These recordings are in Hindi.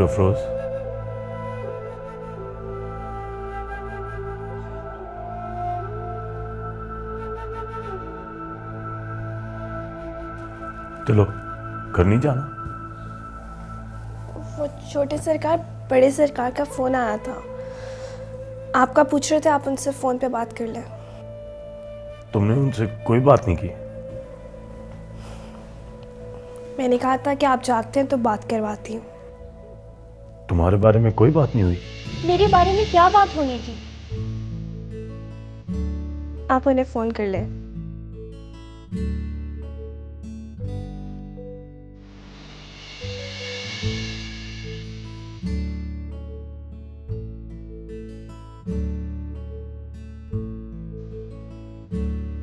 मंजूर अफरोज। चलो, घर नहीं जाना? वो छोटे सरकार बड़े सरकार का फ़ोन आया था, आपका पूछ रहे थे, आप उनसे फ़ोन पे बात कर लें। तुमने उनसे कोई बात नहीं की? मैंने कहा था कि आप जागते हैं तो बात करवाती हूँ। तुम्हारे बारे में कोई बात नहीं हुई? मेरे बारे में क्या बात होनी थी? आप उन्हें फ़ोन कर लें।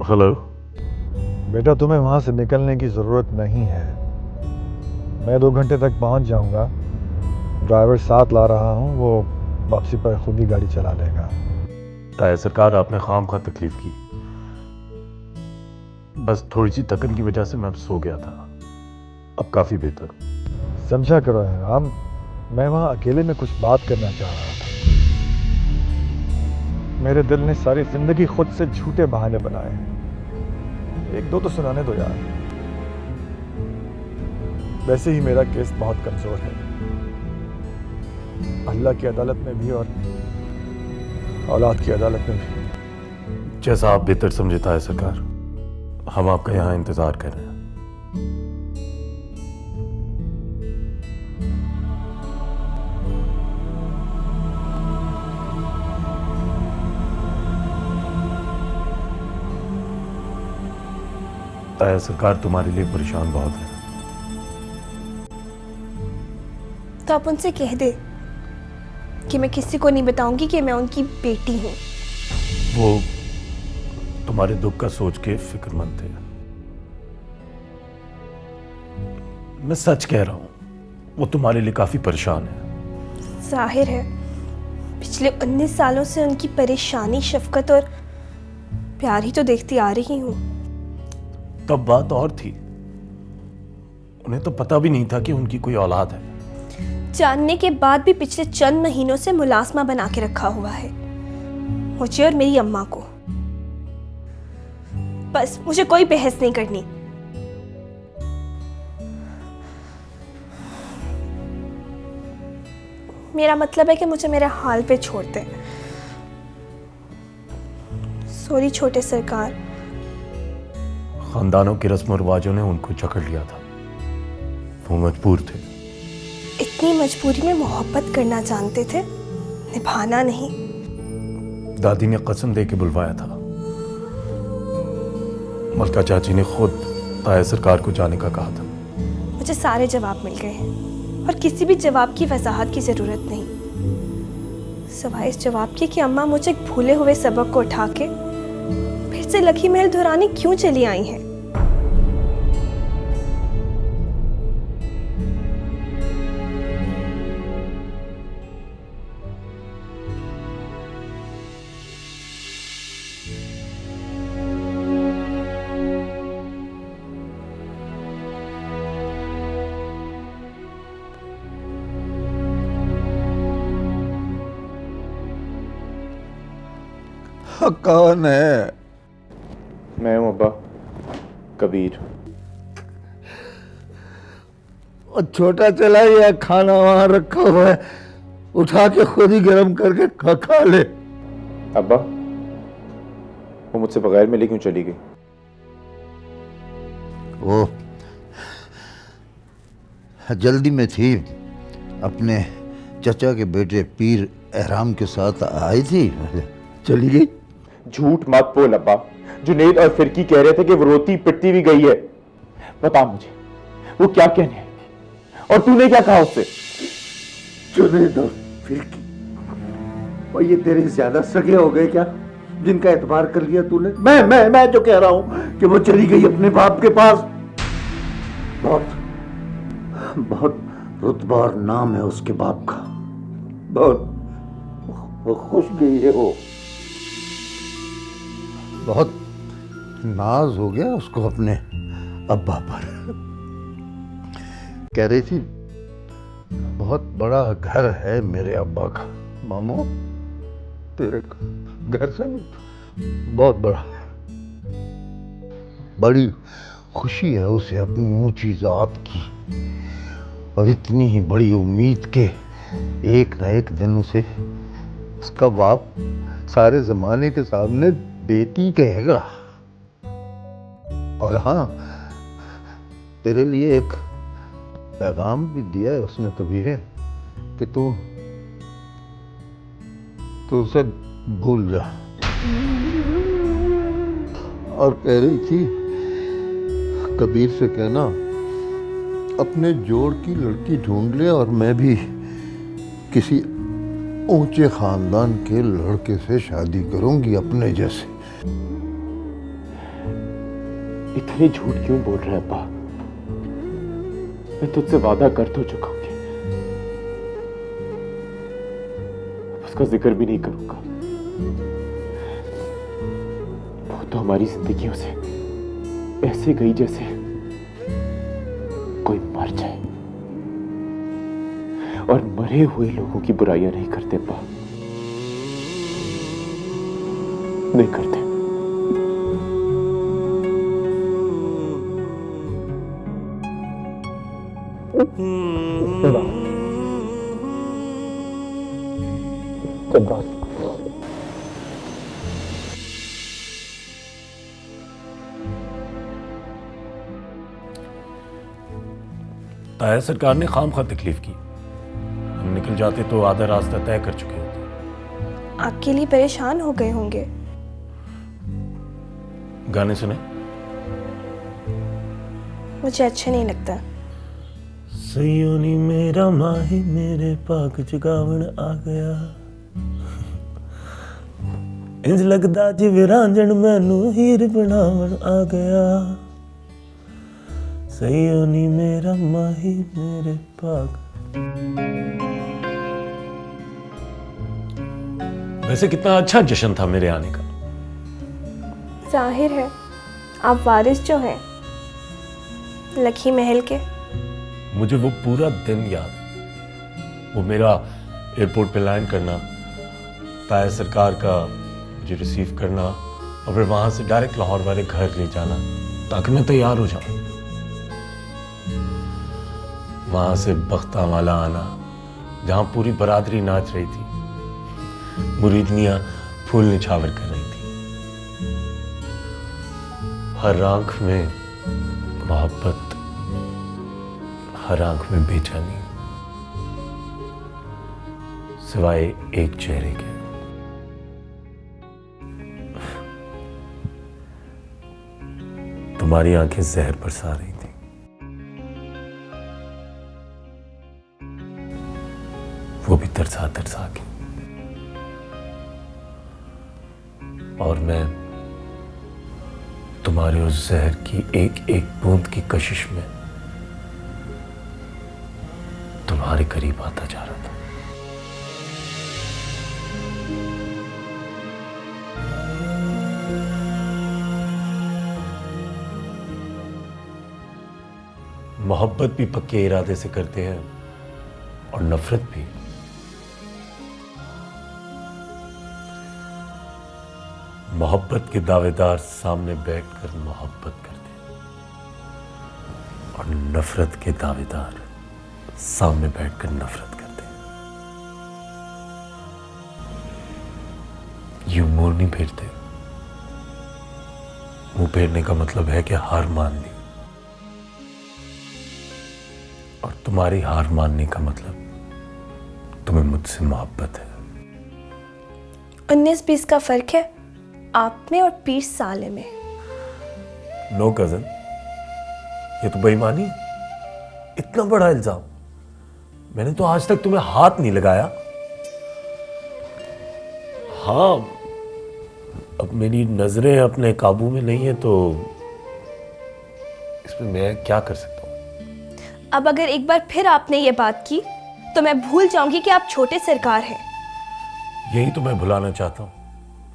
हेलो। बेटा, तुम्हें वहां से निकलने की जरूरत नहीं है। मैं 2 घंटे तक पहुंच जाऊंगा। ड्राइवर साथ ला रहा हूं, वो वापसी पर खुद ही गाड़ी चला लेगा। ताया सरकार, आपने खामखा तकलीफ की। बस थोड़ी सी थकन की वजह से मैं सो गया था। अब काफी बेहतर। समझा करो राम, मैं वहां अकेले में कुछ बात करना चाह रहा था। मेरे दिल ने सारी जिंदगी खुद से झूठे बहाने बनाए हैं। 1-2 तो सुनाने दो यार। वैसे ही मेरा केस बहुत कमजोर है, अल्लाह की अदालत में भी और औलाद की अदालत में भी। जैसा आप बेहतर समझे ताया सरकार, हम आपका यहाँ इंतजार कर रहे हैं। ताया सरकार, तुम्हारे लिए परेशान बहुत है। तो आप उनसे कह दे कि मैं किसी को नहीं बताऊंगी कि मैं उनकी बेटी हूँ। वो तुम्हारे दुख का सोच के फिक्रमंद थे। मैं सच कह रहा हूं, वो तुम्हारे लिए काफी परेशान है। जाहिर है, पिछले 19 सालों से उनकी परेशानी, शफकत और प्यार ही तो देखती आ रही हूँ। तब बात और थी, उन्हें तो पता भी नहीं था कि उनकी कोई औलाद है। जानने के बाद भी पिछले चंद महीनों से मुलाजमा बना के रखा हुआ है मुझे और मेरी अम्मा को। बस मुझे कोई बहस नहीं करनी। मेरा मतलब है कि मुझे मेरे हाल पे छोड़ दे। सॉरी छोटे सरकार। खानदानों के रस्म और रिवाजों ने उनको जकड़ लिया था, वो मजबूर थे। इतनी मजबूरी में मोहब्बत करना जानते थे, निभाना नहीं। दादी ने कसम दे के बुलवाया था। मलका चाची ने खुद ताया सरकार को जाने का कहा था। मुझे सारे जवाब मिल गए हैं और किसी भी जवाब की वजाहत की जरूरत नहीं, सिवाय इस जवाब के कि अम्मा मुझे एक भूले हुए सबक को उठा के फिर से लखी महल दोहराने क्यों चली आई हैं। कौन है? मैं हूं अब्बा, कबीर। और छोटा चला या खाना वहां रखा हुआ है, उठा के खुद ही गर्म करके खा ले। अब्बा, वो मुझसे बगैर मिले क्यों चली गई? वो जल्दी में थी, अपने चचा के बेटे पीर एहराम के साथ आई थी, चली गई। झूठ मत बोल अब्बा। जुनेद और फिरकी कह रहे थे कि वो रोती पिटती भी गई है। बता मुझे, वो क्या कहने आई थी और तूने क्या कहा उससे? जुनेद और फिरकी, और ये तेरे ज्यादा सगे हो गए क्या, जिनका एतबार कर लिया तूने? मैं जो कह रहा हूं कि वो चली गई अपने बाप के पास। बहुत बहुत रुतबा और नाम है उसके बाप का, बहुत वो खुश गई है। वो बहुत नाज हो गया उसको अपने अब्बा पर। कह रही थी बहुत बड़ा घर है मेरे अब्बा का। मामू, तेरे घर से बहुत बड़ा, बड़ी खुशी है उसे अपनी ऊंची जात की, और इतनी ही बड़ी उम्मीद के एक न एक दिन उसे उसका बाप सारे जमाने के सामने बेटी कहेगा। और हाँ, तेरे लिए एक पैगाम भी दिया है उसने कभी है कि तू उसे भूल जा, और कह रही थी कबीर से कहना अपने जोड़ की लड़की ढूंढ ले और मैं भी किसी ऊंचे खानदान के लड़के से शादी करूंगी अपने जैसे। इतने झूठ क्यों बोल रहे हैं अब्बा? मैं तुझसे वादा कर तो चुका हूं कि उसका जिक्र भी नहीं करूंगा। वो तो हमारी जिंदगियों से ऐसे गई जैसे कोई मर जाए, और मरे हुए लोगों की बुराइयां नहीं करते अब्बा, नहीं करते। ताया सरकार ने खामखा तकलीफ की। हम निकल जाते तो आधा रास्ता तय कर चुके होते। आपके लिए परेशान हो गए होंगे। गाने सुने? मुझे अच्छा नहीं लगता। सयोनी मेरा माही मेरे पाक चुकावन आ गया, इंज लगदा जिवें रांझण मैनू हीर बनावन आ गया। सयोनी मेरा माही मेरे पाक। वैसे कितना अच्छा जश्न था मेरे आने का। जाहिर है आप वारिस जो हैं लखी महल के। मुझे वो पूरा दिन याद है। वो मेरा एयरपोर्ट पे लैंड करना, ताया सरकार का मुझे रिसीव करना, और फिर वहां से डायरेक्ट लाहौर वाले घर ले जाना ताकि मैं तैयार हो जाऊं। वहां से बख्ता वाला आना, जहां पूरी बरादरी नाच रही थी, मुरीदनियां फूल निछावर कर रही थी, हर आंख में मोहब्बत, हर आंख में बेचैनी, सिवाय एक चेहरे के। तुम्हारी आंखें जहर बरसा रही थी। वो भी तरसा तरसा के, और मैं तुम्हारे उस जहर की एक एक बूंद की कशिश में तुम्हारे करीब आता जा रहा था। मोहब्बत भी पक्के इरादे से करते हैं, और नफरत भी। मोहब्बत के दावेदार सामने बैठकर मोहब्बत करते हैं, और नफरत के दावेदार सामने बैठकर नफरत करते हैं। यूं मुंह नहीं फेरते। मुंह फेरने का मतलब है कि हार मान ली, और तुम्हारी हार मानने का मतलब तुम्हें मुझसे मोहब्बत है। 19-20 का फर्क है आप में और 20 साले में। नो कजन, ये तो बेईमानी। इतना बड़ा इल्जाम मैंने तो आज तक तुम्हें हाथ नहीं लगाया। हाँ, अब मेरी नजरें अपने काबू में नहीं है, तो इसमें मैं क्या कर सकता हूं? अब अगर एक बार फिर आपने ये बात की तो मैं भूल जाऊंगी कि आप छोटे सरकार हैं। यही तो मैं भुलाना चाहता हूं।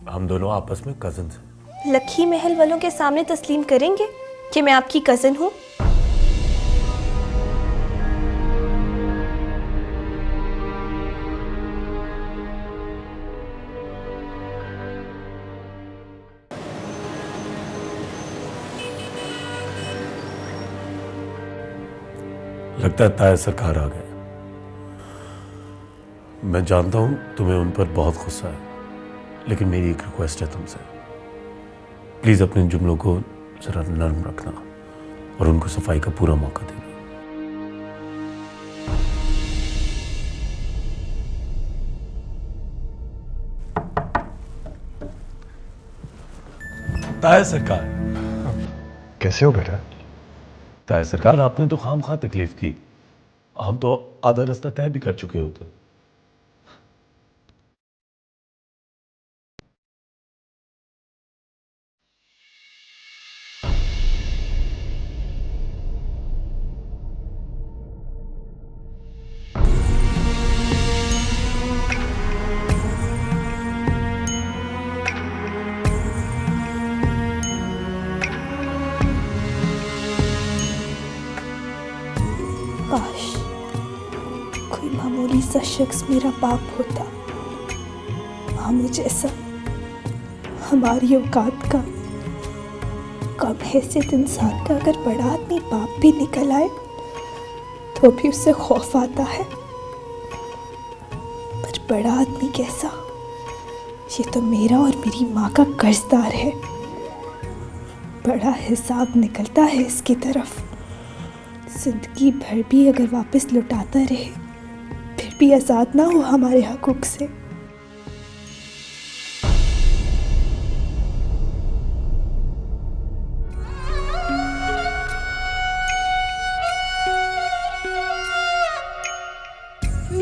हम दोनों आपस में कजन हैं। लखी महल वालों के सामने तस्लीम करेंगे कि मैं आपकी कजन हूं? लगता है ताया सरकार आ गए। मैं जानता हूं तुम्हें उन पर बहुत गुस्सा है, लेकिन मेरी एक रिक्वेस्ट है तुमसे, प्लीज अपने जुमलों को जरा नर्म रखना और उनको सफाई का पूरा मौका देना। ताया सरकार। कैसे हो बेटा? ताया सरकार, आपने तो खामखा तकलीफ की, हम तो आधा रास्ता तय भी कर चुके होते। काश कोई मामूली सा शख्स मेरा बाप होता, मामू जैसा, हमारी औकात का, कम हैसियत इंसान का अगर बड़ा आदमी बाप भी निकल आए तो भी उससे खौफ आता है। पर बड़ा आदमी कैसा, ये तो मेरा और मेरी माँ का कर्जदार है। बड़ा हिसाब निकलता है इसकी तरफ। जिंदगी भर भी अगर वापस लौटाता रहे फिर भी आज़ाद ना हो हमारे हकूक से।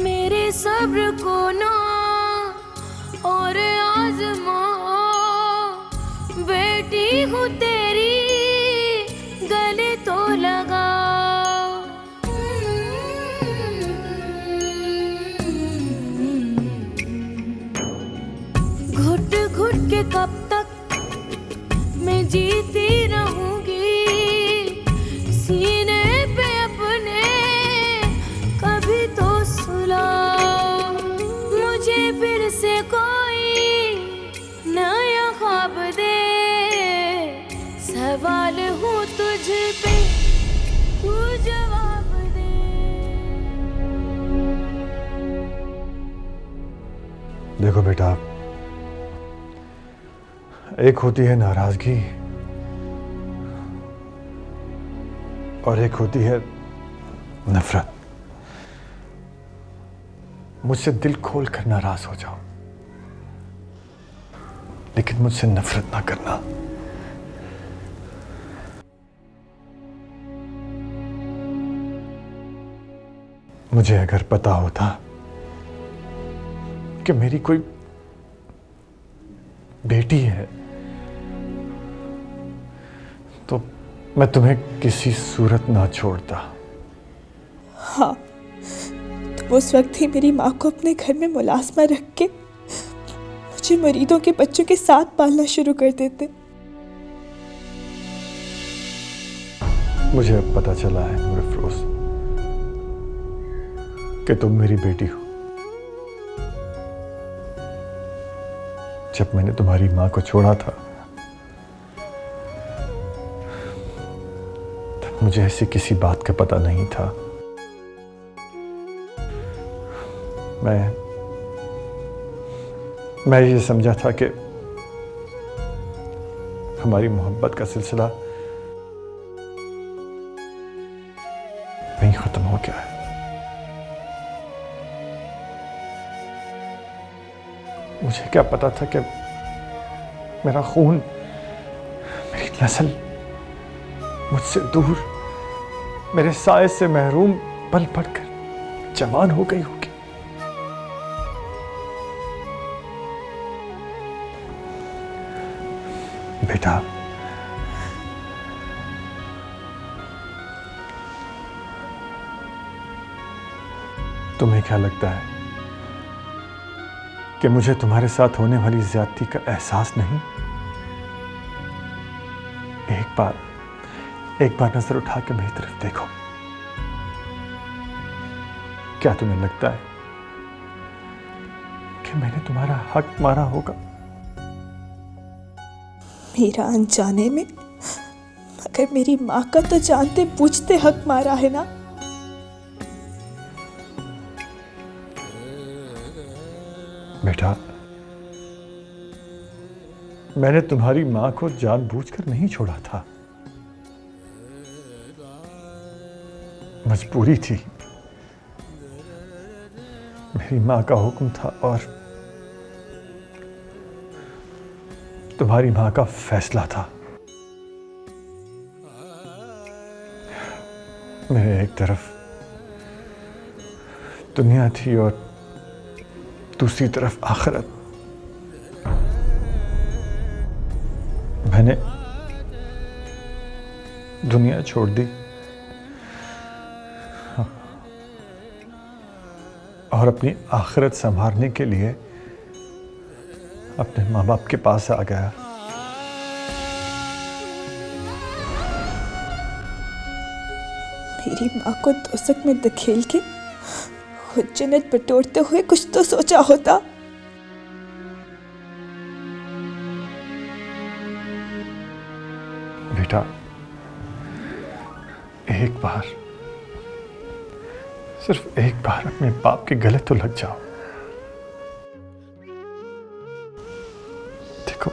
मेरे सब्र को ना और आजमा, बेटी हूँ तेरी गले तो लगा। घुट घुट के कब तक मैं जीती रहूंगी, सीने पे अपने कभी तो सुला। मुझे फिर से कोई नया ख्वाब दे, सवाल हूँ तुझ पे, तू जवाब दे। देखो बेटा, एक होती है नाराजगी और एक होती है नफरत। मुझसे दिल खोल कर नाराज हो जाओ, लेकिन मुझसे नफरत ना करना। मुझे अगर पता होता कि मेरी कोई बेटी है तो मैं तुम्हें किसी सूरत ना छोड़ता। हाँ, तो उस वक्त ही मेरी माँ को अपने घर में मुलाजमा रख के मुझे मरीदों के बच्चों के साथ पालना शुरू कर देते। मुझे अब पता चला है नूर अफरोज कि तुम मेरी बेटी हो। जब मैंने तुम्हारी माँ को छोड़ा था तब मुझे ऐसी किसी बात का पता नहीं था। मैं ये समझा था कि हमारी मोहब्बत का सिलसिला वहीं खत्म हो गया है। मुझे क्या पता था कि मेरा खून, मेरी नस्ल मुझसे दूर, मेरे साए से महरूम पल पड़कर जवान हो गई होगी। बेटा, तुम्हें क्या लगता है कि मुझे तुम्हारे साथ होने वाली ज्यादती का एहसास नहीं? एक बार नजर उठा के मेरी तरफ देखो। क्या तुम्हें लगता है कि मैंने तुम्हारा हक मारा होगा? मेरा अनजाने में, मगर मेरी माँ का तो जानते बूझते हक मारा है ना। बेटा, मैंने तुम्हारी मां को जानबूझकर नहीं छोड़ा था, मजबूरी थी। मेरी मां का हुक्म था और तुम्हारी मां का फैसला था। मेरे एक तरफ दुनिया थी और दूसरी तरफ आखिरत। मैंने दुनिया छोड़ दी और अपनी आखिरत संभालने के लिए अपने माँ बाप के पास आ गया। मेरी माँ को दोजख में धकेल के खुद जन्नत बटोरते हुए कुछ तो सोचा होता। बेटा, एक बार, सिर्फ एक बार अपने बाप के गले तो लग जाओ। देखो,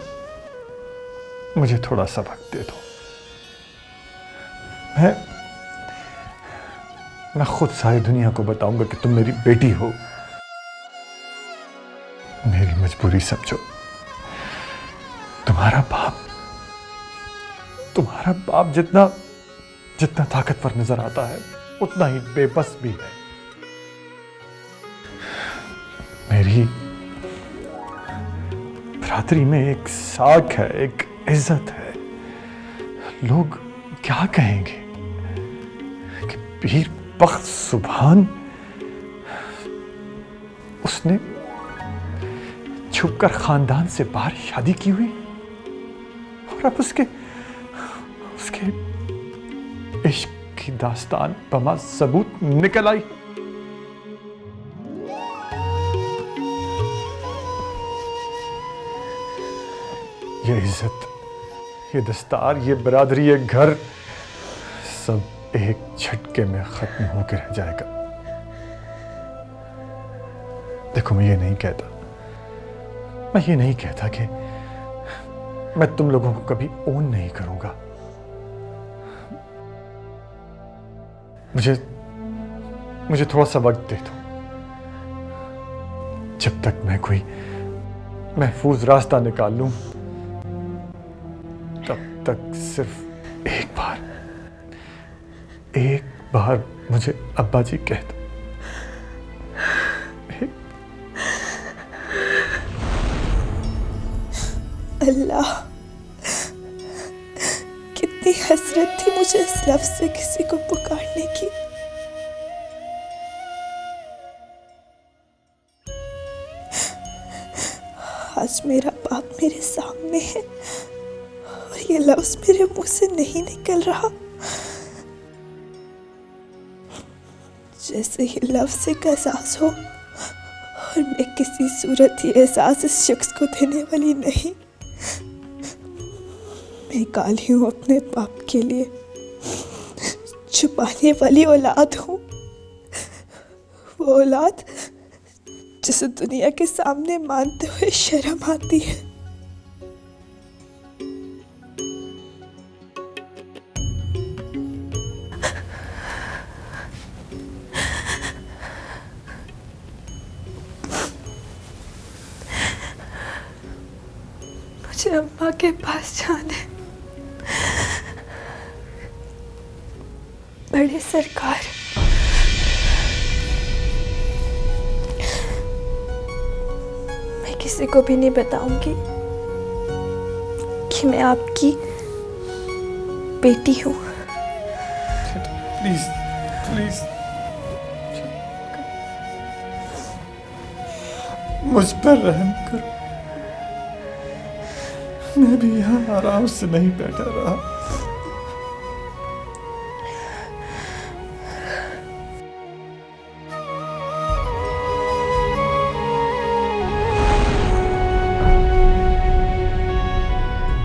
मुझे थोड़ा सबक दे दो। मैं खुद सारी दुनिया को बताऊंगा कि तुम मेरी बेटी हो। मेरी मजबूरी समझो। तुम्हारा बाप जितना ताकतवर नजर आता है, उतना ही बेबस भी है। मेरी बरादरी में एक साख है, एक इज्जत है। लोग क्या कहेंगे कि पीर बख्त सुभान, उसने छुपकर खानदान से बाहर शादी की हुई और अब उसके इश्क की दास्तान बमा सबूत निकल आई। ये इज्जत, ये दस्तार, ये बरादरी, ये घर सब एक झटके में खत्म होकर रह जाएगा। देखो, मैं ये नहीं कहता कि मैं तुम लोगों को कभी ओन नहीं करूंगा। मुझे थोड़ा सा वक्त दे दो। जब तक मैं कोई महफूज रास्ता निकाल लूं, तब तक सिर्फ एक बार मुझे अब्बा जी कह दो। अल्लाह, कितनी हसरत थी मुझे इस लफ्ज से किसी को पुकारने की। आज मेरा बाप मेरे सामने है और ये लफ्ज मेरे मुंह से नहीं निकल रहा। जैसे ये लफ्ज एक एहसास हो और मैं किसी सूरत ये एहसास इस शख्स को देने वाली नहीं। मैं काली हूँ अपने बाप के लिए, छुपाने वाली औलाद हूँ। वो औलाद जिसे दुनिया के सामने मानते हुए शर्म आती है। मुझे अम्मा के पास जाना है। बड़े सरकार, मैं किसी को भी नहीं बताऊंगी कि मैं आपकी बेटी हूँ। प्लीज प्लीज मुझ पर रहम करो। मैं भी यहाँ आराम से नहीं बैठा रहा।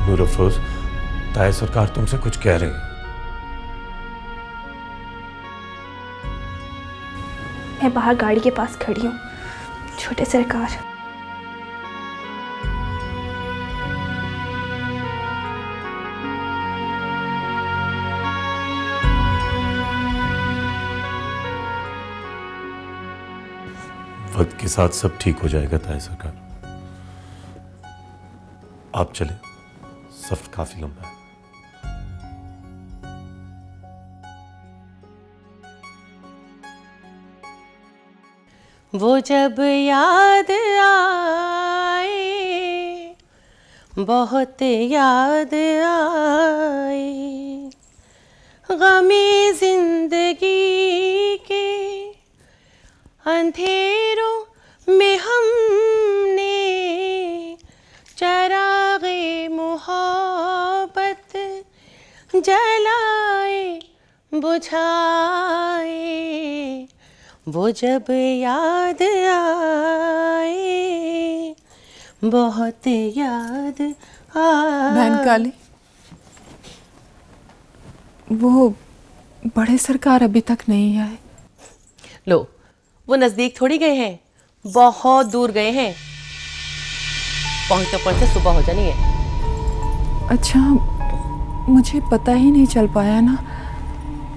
नूर अफरोज, ताया सरकार तुमसे कुछ कह रहे हैं। मैं बाहर गाड़ी के पास खड़ी हूँ। छोटे सरकार, वक्त के साथ सब ठीक हो जाएगा ताया सरकार। आप चले, सफर काफी लंबा है। वो जब याद आए, बहुत याद आए, गमे जिंदगी के अंधेरों में हमने चरागे मोहब्बत जलाए बुझाए, वो जब याद आए, बहुत याद आए। बहन काली, वो बड़े सरकार अभी तक नहीं आए। लो, वो नजदीक थोड़ी गए हैं, बहुत दूर गए हैं। पहुंचते पहुंचते सुबह हो जानी है। अच्छा, मुझे पता ही नहीं चल पाया ना,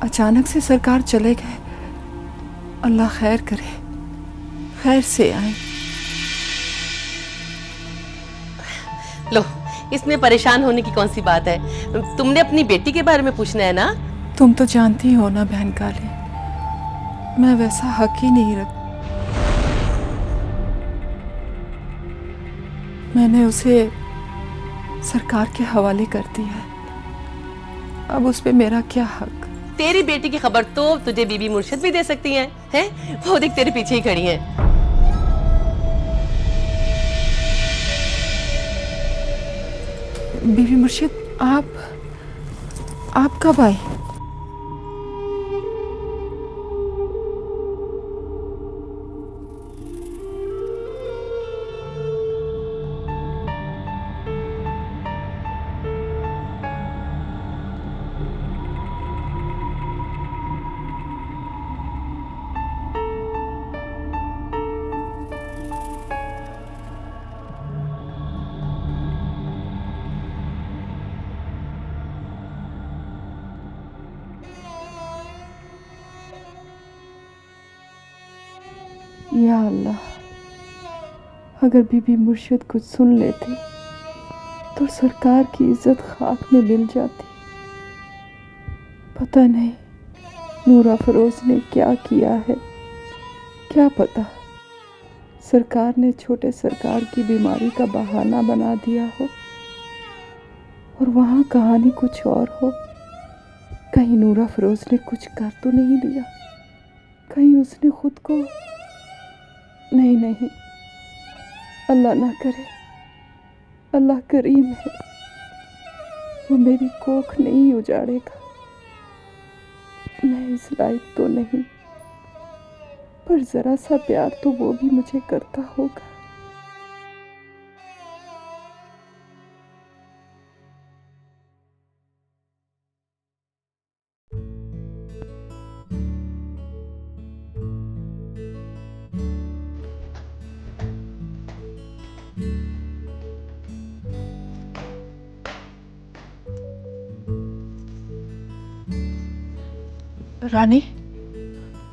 अचानक से सरकार चले गए। अल्लाह खैर करे, खैर से आए। लो, इसमें परेशान होने की कौन सी बात है? तुमने अपनी बेटी के बारे में पूछना है ना? तुम तो जानती हो ना बहन काली, मैं वैसा हक ही नहीं रख। मैंने उसे सरकार के हवाले कर दिया है, अब उस पे मेरा क्या हक? तेरी बेटी की खबर तो तुझे बीबी मुर्शिद भी दे सकती हैं, हैं? वो देख तेरे पीछे ही खड़ी हैं। बीबी मुर्शिद, आप कब आए? या अल्लाह, अगर बीबी मुर्शिद कुछ सुन लेती तो सरकार की इज्जत खाक में मिल जाती। पता नहीं नूरा फरोज ने क्या किया है, क्या पता सरकार ने छोटे सरकार की बीमारी का बहाना बना दिया हो और वहाँ कहानी कुछ और हो। कहीं नूरा फरोज ने कुछ कर तो नहीं दिया, कहीं उसने खुद को। नहीं, अल्लाह ना करे, अल्लाह करीम है, वो मेरी कोख नहीं उजाड़ेगा। मैं इस लायक तो नहीं, पर जरा सा प्यार तो वो भी मुझे करता होगा। रानी,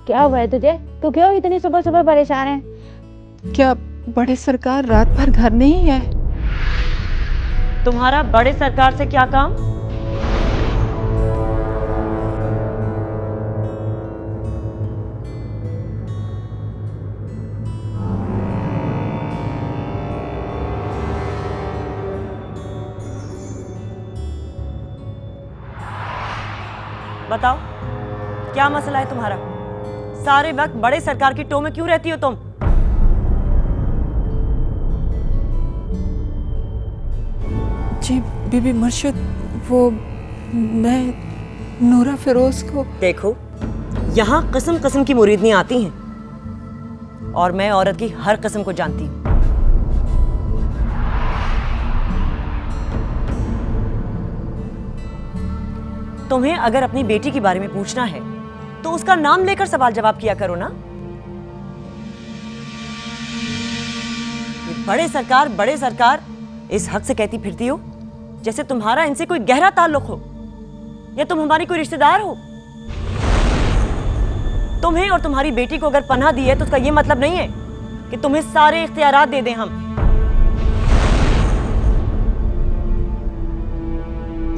क्या हुआ है तुझे? तू क्यों इतनी सुबह सुबह परेशान है? क्या बड़े सरकार रात भर घर नहीं है? तुम्हारा बड़े सरकार से क्या काम? बताओ, क्या मसला है तुम्हारा? सारे वक्त बड़े सरकार की टो में क्यों रहती हो तुम? जी बीबी मुर्शिद, वो मैं नूरा फिरोज को। देखो, यहाँ किस्म किस्म की मुरीदनियां आती हैं और मैं औरत की हर किस्म को जानती हूँ। तुम्हें अगर अपनी बेटी के बारे में पूछना है तो उसका नाम लेकर सवाल जवाब किया करो ना। ये बड़े सरकार इस हक से कहती फिरती हो जैसे तुम्हारा इनसे कोई गहरा ताल्लुक हो या तुम हमारी कोई रिश्तेदार हो। तुम्हें और तुम्हारी बेटी को अगर पनाह दी है तो उसका ये मतलब नहीं है कि तुम्हें सारे इख्तियारात दे दें हम।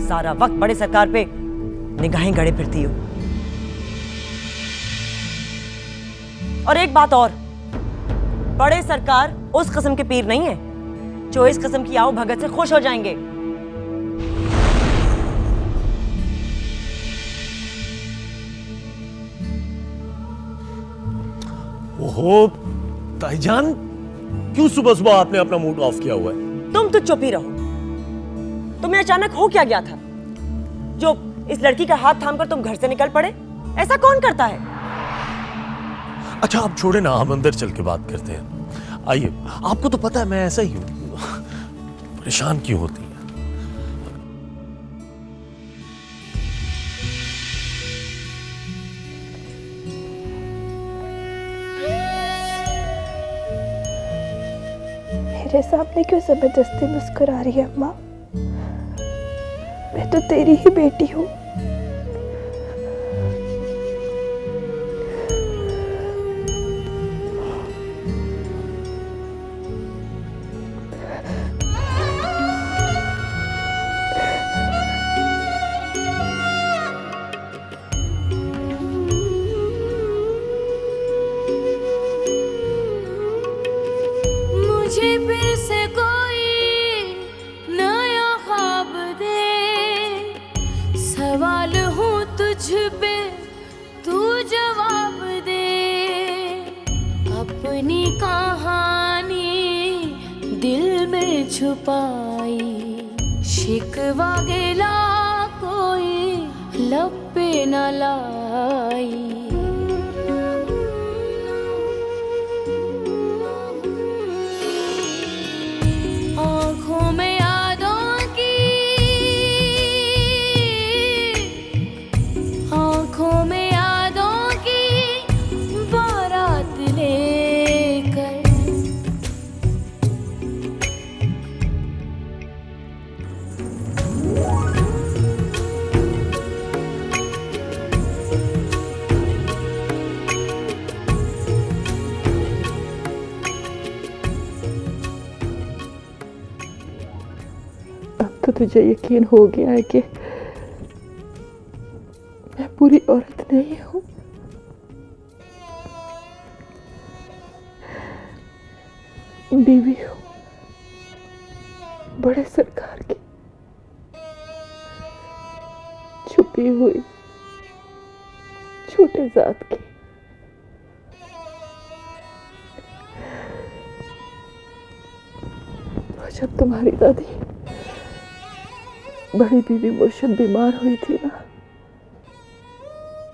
सारा वक्त बड़े सरकार पे निगाहें गड़े फिरती हो। और एक बात और, बड़े सरकार उस किस्म के पीर नहीं है जो इस किस्म की आओ भगत से खुश हो जाएंगे। ओहो ताईजान, क्यों सुबह सुबह आपने अपना मूड ऑफ किया हुआ है? तुम तो चुप ही रहो। तुम्हें अचानक हो क्या गया था जो इस लड़की का हाथ थामकर तुम घर से निकल पड़े? ऐसा कौन करता है? अच्छा आप छोड़े ना, हम अंदर चल के बात करते हैं। आइए, आपको तो पता है मैं ऐसा ही हूं, परेशान क्यों होती है? मेरे सामने क्यों जबरदस्ती मुस्कुरा रही है अम्मा? मैं तो तेरी ही बेटी हूँ। मुझे फिर से कोई नया ख्वाब दे, सवाल हूँ तुझ पे तू जवाब दे। अपनी कहानी दिल में छुपाई, शिकवा गिला कोई लब पे न लाई। आँखों में यादों की, आँखों में यादों की बारात लेकर। अब तो तुझे यकीन हो गया है कि मैं बुरी औरत नहीं हूँ। बीवी हूँ बड़े सरकार की, छुपी हुई छोटे जात की। और जब तुम्हारी दादी बड़ी बीवी मुर्शद बीमार हुई थी ना,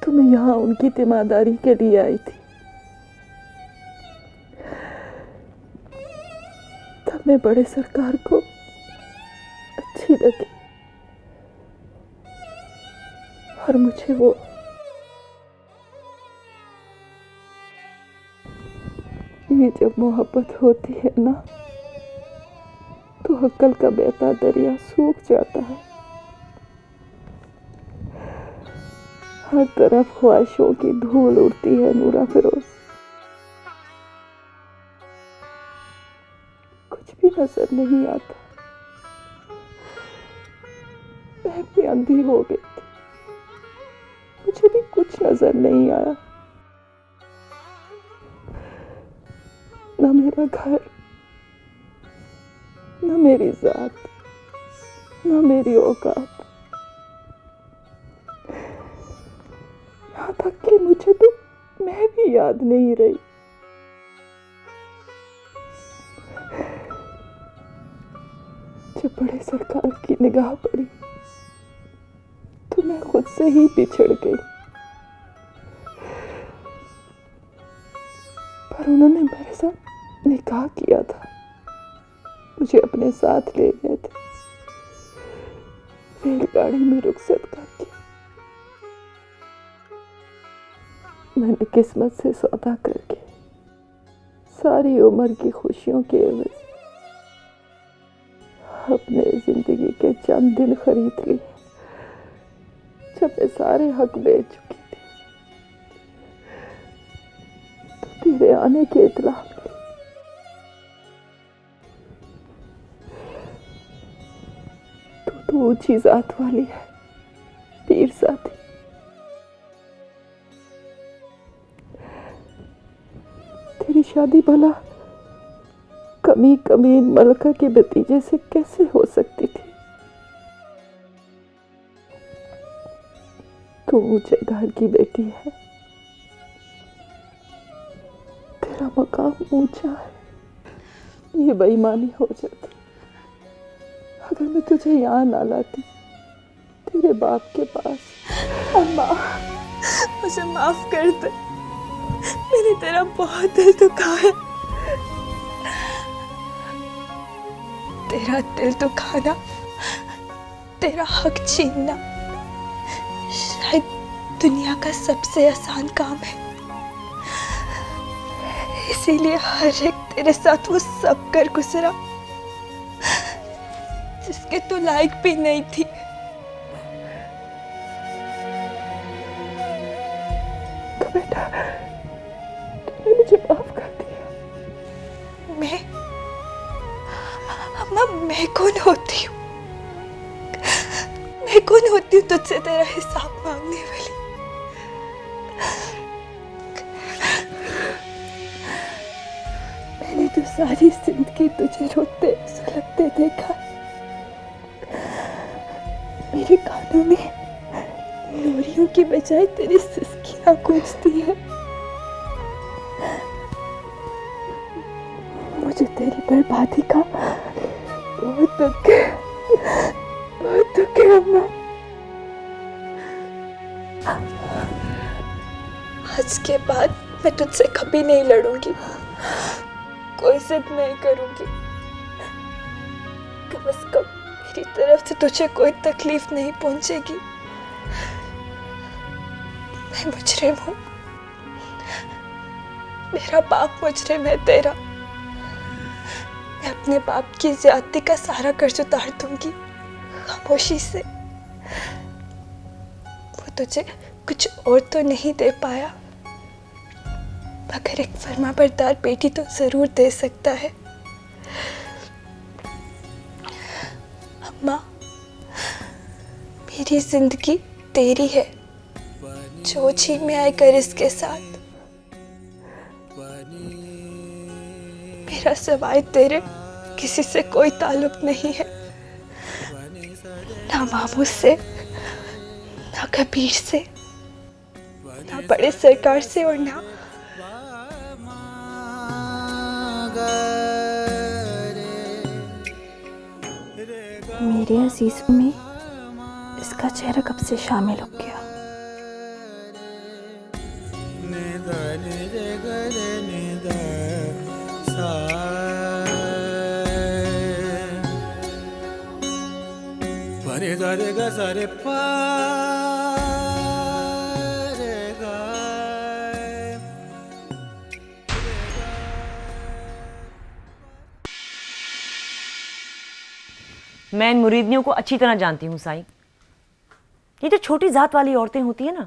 तो मैं यहाँ उनकी तीमारदारी के लिए आई थी। तब मैं बड़े सरकार को अच्छी लगी और मुझे वो ये जब मोहब्बत होती है ना, तो अक्ल का बहता दरिया सूख जाता है। हर तरफ ख्वाहिशों की धूल उड़ती है नूरा फिरोज। कुछ भी नजर नहीं आता। मैं भी अंधी हो गई थी, मुझे भी कुछ नजर नहीं आया। न मेरा घर, न मेरी जात, न मेरी औकात। यहाँ तक कि मुझे तो मैं भी याद नहीं रही। जब बड़े सरकार की निगाह पड़ी तो मैं खुद से ही पिछड़ गई। पर उन्होंने मेरे साथ निकाह किया था, मुझे अपने साथ ले गए थे रेलगाड़ी में रुखसत करके। मैंने किस्मत से सौदा करके सारी उम्र की खुशियों के एवज अपने जिंदगी के चंद दिन खरीद लिए। जब मैं सारे हक बेच चुकी थी तो तेरे आने की इत्तला मिली। तो ऊंची जात वाली है, पीर जाती। तेरी शादी भला कमी कमीन मलका के भतीजे से कैसे हो सकती थी? तू ऊंचे घर की बेटी है, तेरा मकाम ऊंचा है। ये बेईमानी हो जाती अगर मैं तुझे यहाँ ना लाती तेरे बाप के पास। अम्मा, मुझे माफ कर दे, मैंने तेरा बहुत दिल दुखाया। तेरा दिल दुखाना, तेरा हक छीनना शायद दुनिया का सबसे आसान काम है। इसीलिए हर एक तेरे साथ वो सब कर गुजरा जिसके तू लायक भी नहीं थी। तो बेटा तूने मुझे माफ कर दिया। मैं, अम्मा, मैं कौन होती हूँ? मैं कौन होती हूँ तुझसे तेरा हिसाब मांगने वाली? मैंने तो सारी जिंदगी तुझे रोते सुलगते देखा। मेरे कानों में लोरियों की बजाय तेरी सिसकियां गूंजती है। मुझे तेरी बर्बादी का बहुत दुख है, बहुत दुख है अम्मा। आज के बाद मैं तुझसे कभी नहीं लड़ूंगी, कोई जिद नहीं करूंगी। कम से कम मेरी तरफ से तुझे कोई तकलीफ नहीं पहुंचेगी। मैं मुजरिम हूं, मेरा बाप मुजरिम है तेरा। मैं अपने बाप की ज्यादती का सारा कर्ज उतार दूंगी खामोशी से। वो तुझे कुछ और तो नहीं दे पाया, मगर एक फर्माबरदार बेटी तो जरूर दे सकता है। अम्मा, मेरी जिंदगी तेरी है, जो छीन में आए कर इसके साथ। मेरा सिवाय तेरे किसी से कोई ताल्लुक नहीं है, ना मामू से, ना कबीर से, ना बड़े सरकार से, और ना मेरे अजीज में इसका चेहरा कब से शामिल हो गया। मैं इन मुरीदनियों को अच्छी तरह जानती हूँ साईं। ये जो छोटी जात वाली औरतें होती है ना,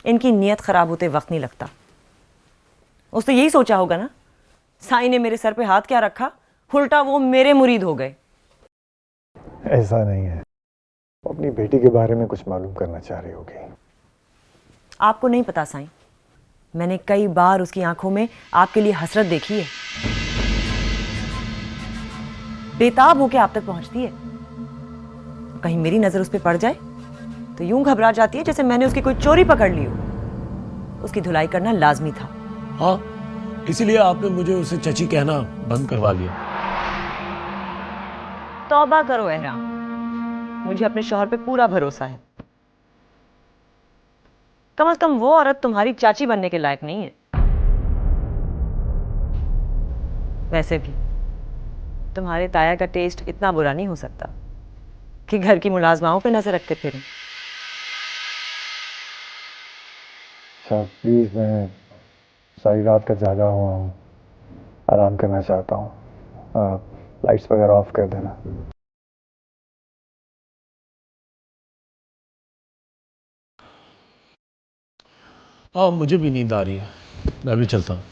इनकी नीयत खराब होते वक्त नहीं लगता। उसने यही सोचा होगा ना, साईं ने मेरे सर पे हाथ क्या रखा, उल्टा वो मेरे मुरीद हो गए। ऐसा नहीं है, वो अपनी बेटी के बारे में कुछ मालूम करना चाह रही होगी। आपको नहीं पता साईं, मैंने कई बार उसकी आंखों में आपके लिए हसरत देखी है। बेताब होके आप तक पहुंचती है। कहीं मेरी नजर उस पर पड़ जाए तो यूं घबरा जाती है जैसे मैंने उसकी कोई चोरी पकड़ ली हो। उसकी धुलाई करना लाजमी था। हाँ, इसीलिए आपने मुझे उसे चची कहना बंद करवा लिया। तौबा करो एहराम, मुझे अपने शौहर पे पूरा भरोसा है। कम से कम वो औरत तुम्हारी चाची बनने के लायक नहीं है। वैसे भी तुम्हारे ताया का टेस्ट इतना बुरा नहीं हो सकता कि घर की मुलाजमाओं पे नजर रखते फिरें। प्लीज, मैं सारी रात का जागा हुआ हूँ, आराम करना चाहता हूँ। लाइट्स वगैरह ऑफ कर देना। हाँ, मुझे भी नींद आ रही है, मैं भी चलता हूँ।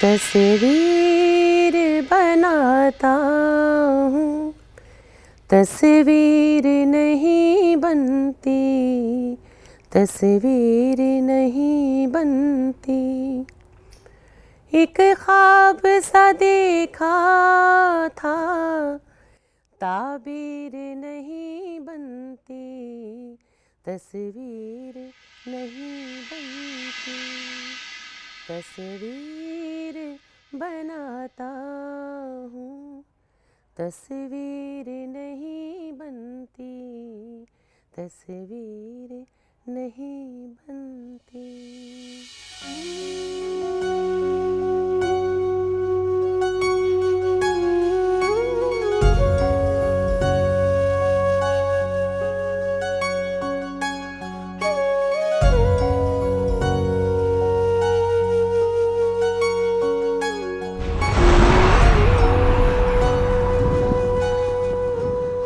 तस्वीर बनाता हूँ, तस्वीर नहीं बनती, तस्वीर नहीं बनती। एक ख्वाब सा देखा था, ताबीर नहीं बनती, तस्वीर नहीं बनती। तस्वीर बनाता हूँ, तस्वीर नहीं बनती, तस्वीर नहीं बनती।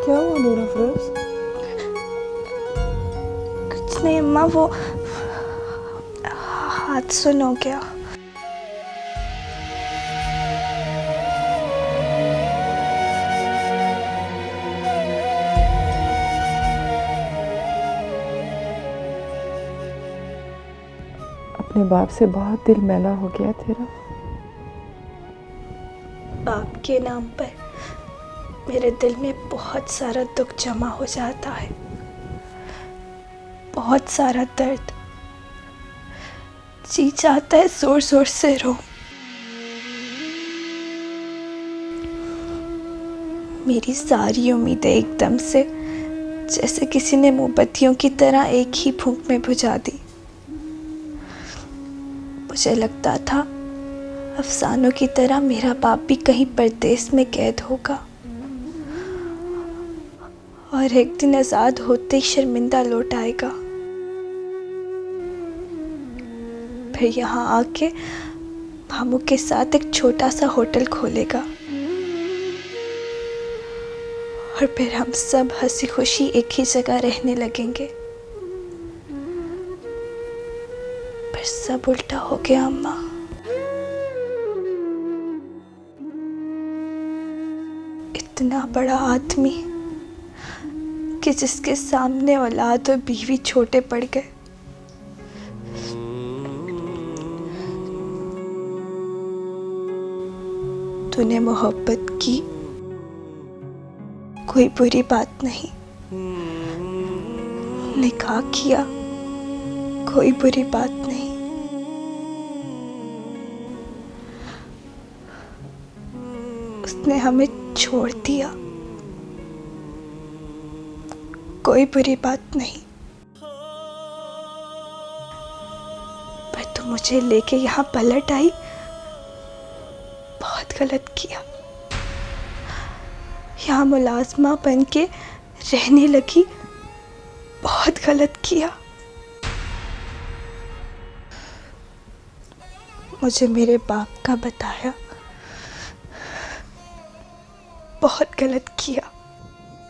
क्या हुआ नूरा फरोज? कुछ नहीं अम्मा, वो हाथ सुन हो गया। अपने बाप से बहुत दिल मैला हो गया तेरा। बाप के नाम पर मेरे दिल में बहुत सारा दुख जमा हो जाता है, बहुत सारा दर्द। जी चाहता है जोर जोर से रो। मेरी सारी उम्मीदें एकदम से जैसे किसी ने मोमबत्तियों की तरह एक ही फूंक में बुझा दी। मुझे लगता था अफसानों की तरह मेरा बाप भी कहीं परदेश में कैद होगा और एक दिन आजाद होते ही शर्मिंदा लौट आएगा। फिर यहाँ आके मामू के साथ एक छोटा सा होटल खोलेगा और फिर हम सब हंसी खुशी एक ही जगह रहने लगेंगे। पर सब उल्टा हो गया अम्मा। इतना बड़ा आदमी कि जिसके सामने औलाद और बीवी छोटे पड़ गए। तूने मोहब्बत की, कोई बुरी बात नहीं। निकाह किया, कोई बुरी बात नहीं। उसने हमें छोड़ दिया, कोई बुरी बात नहीं। पर तू मुझे लेके यहाँ पलट आई, बहुत गलत किया। यहाँ मुलाजमा बन के रहने लगी, बहुत गलत किया। मुझे मेरे बाप का बताया, बहुत गलत किया।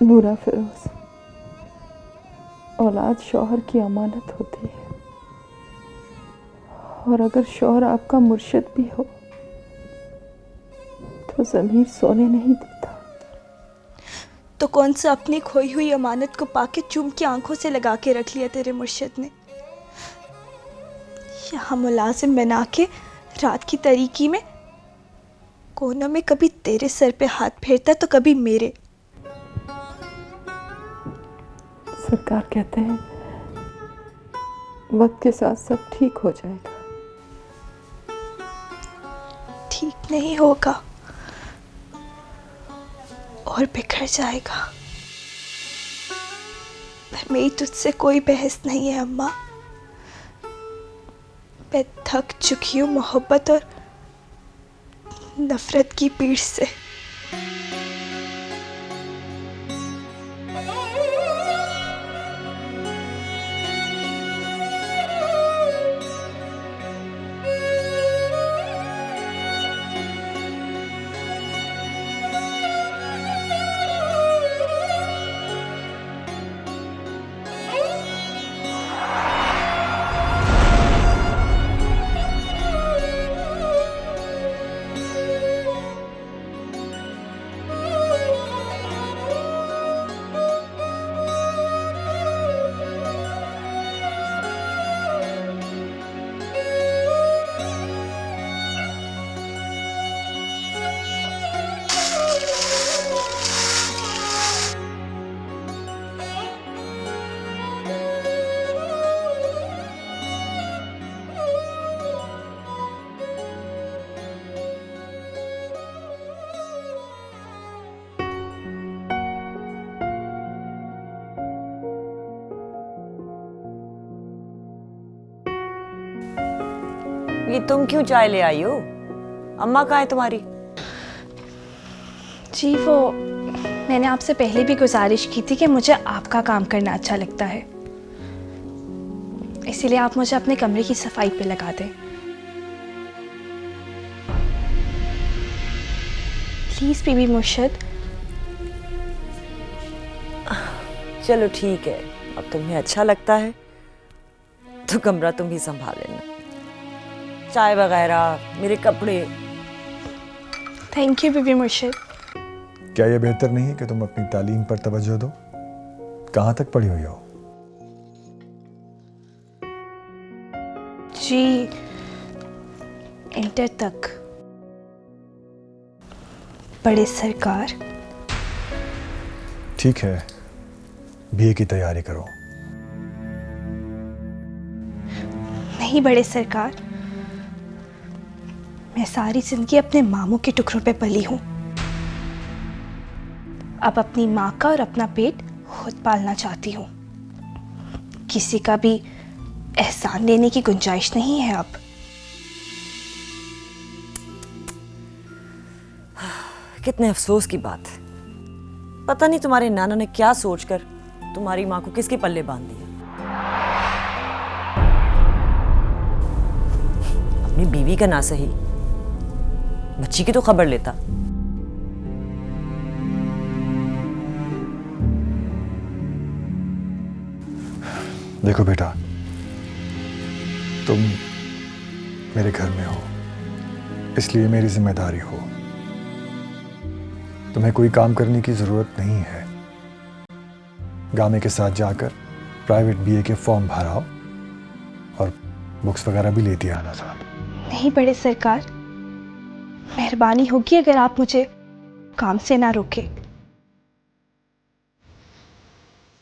नूरा फिरोज, औलाद शौहर की अमानत होती है, और अगर शौहर आपका मुर्शिद भी हो तो ज़मीर सोने नहीं देता। तो कौन सा अपनी खोई हुई अमानत को पाके चूम के आंखों से लगा के रख लिया तेरे मुर्शिद ने। यहाँ मुलाजिम बना के रात की तारीकी में कोनों में कभी तेरे सर पे हाथ फेरता तो कभी मेरे। सरकार कहते हैं वक्त के साथ सब ठीक हो जाएगा। ठीक नहीं होगा और बिखर जाएगा। पर मेरी तुझसे कोई बहस नहीं है अम्मा। मैं थक चुकी हूँ मोहब्बत और नफरत की पीड़ से। ये तुम क्यों चाय ले आई हो? अम्मा कहाँ है तुम्हारी? जी वो मैंने आपसे पहले भी गुजारिश की थी कि मुझे आपका काम करना अच्छा लगता है, इसीलिए आप मुझे अपने कमरे की सफाई पे लगा दें। प्लीज़ बीबी मुर्शद। चलो ठीक है, अब तुम्हें अच्छा लगता है तो कमरा तुम ही संभाल लेना, चाय वगैरह, मेरे कपड़े। थैंक यू बीबी मुर्शद। क्या यह बेहतर नहीं है कि तुम अपनी तालीम पर तवज्जो दो? कहाँ तक पढ़ी हुई हो? जी इंटर तक। बड़े सरकार। ठीक है, बीए की तैयारी करो। नहीं बड़े सरकार, मैं सारी जिंदगी अपने मामू के टुकड़ों पे पली हूं। अब अपनी माँ का और अपना पेट खुद पालना चाहती हूँ। किसी का भी एहसान लेने की गुंजाइश नहीं है अब। कितने अफसोस की बात है, पता नहीं तुम्हारे नाना ने क्या सोचकर तुम्हारी माँ को किसके पल्ले बांध दिया। अपनी बीवी का ना सही, बच्ची की तो खबर लेता। देखो बेटा, तुम मेरे घर में हो, इसलिए मेरी जिम्मेदारी हो। तुम्हें कोई काम करने की जरूरत नहीं है। गामे के साथ जाकर प्राइवेट बीए के फॉर्म भराओ और बुक्स वगैरह भी लेती आना साथ। नहीं बड़े सरकार, मेहरबानी होगी अगर आप मुझे काम से ना रोके।